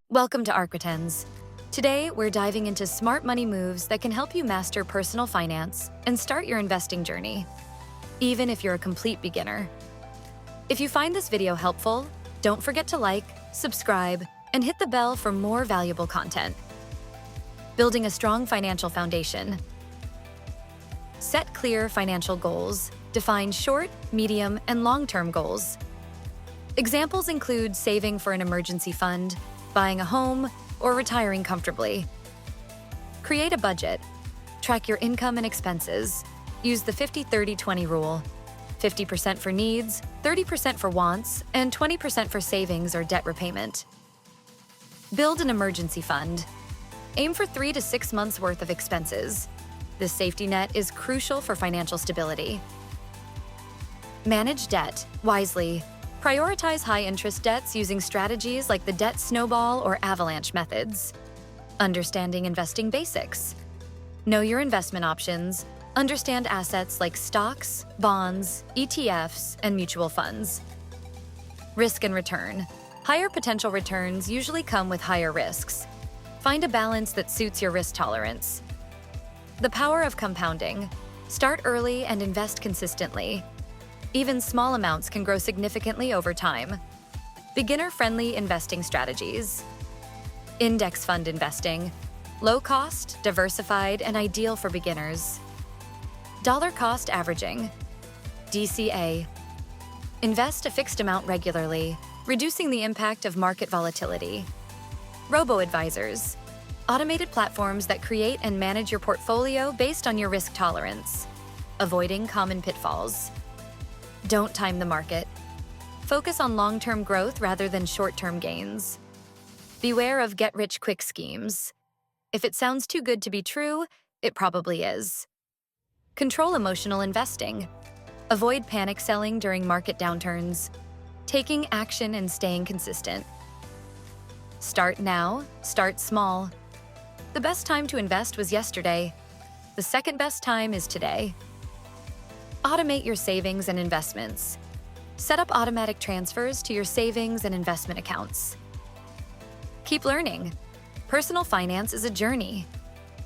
Welcome to Arquitens. Today, we're diving into smart money moves that can help you master personal finance and start your investing journey, even if you're a complete beginner. If you find this video helpful, don't forget to like, subscribe, and hit the bell for more valuable content. Building a strong financial foundation. Set clear financial goals. Define short, medium, and long-term goals. Examples include saving for an emergency fund, buying a home, or retiring comfortably. Create a budget. Track your income and expenses. Use the 50-30-20 rule. 50% for needs, 30% for wants, and 20% for savings or debt repayment. Build an emergency fund. Aim for 3 to 6 months' worth of expenses. This safety net is crucial for financial stability. Manage debt wisely. Prioritize high-interest debts using strategies like the debt snowball or avalanche methods. Understanding investing basics. Know your investment options. Understand assets like stocks, bonds, ETFs, and mutual funds. Risk and return. Higher potential returns usually come with higher risks. Find a balance that suits your risk tolerance. The power of compounding. Start early and invest consistently. Even small amounts can grow significantly over time. Beginner-friendly investing strategies. Index fund investing. Low cost, diversified, and ideal for beginners. Dollar cost averaging. DCA. Invest a fixed amount regularly, reducing the impact of market volatility. Robo-advisors. Automated platforms that create and manage your portfolio based on your risk tolerance. Avoiding common pitfalls. Don't time the market. Focus on long-term growth rather than short-term gains. Beware of get-rich-quick schemes. If it sounds too good to be true, it probably is. Control emotional investing. Avoid panic selling during market downturns. Taking action and staying consistent. Start now, start small. The best time to invest was yesterday. The second best time is today. Automate your savings and investments. Set up automatic transfers to your savings and investment accounts. Keep learning. Personal finance is a journey.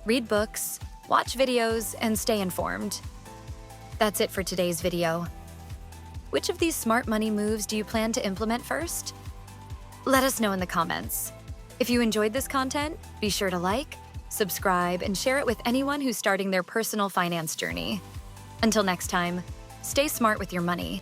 Read books, watch videos, and stay informed. That's it for today's video. Which of these smart money moves do you plan to implement first? Let us know in the comments. If you enjoyed this content, be sure to like, subscribe, and share it with anyone who's starting their personal finance journey. Until next time, stay smart with your money.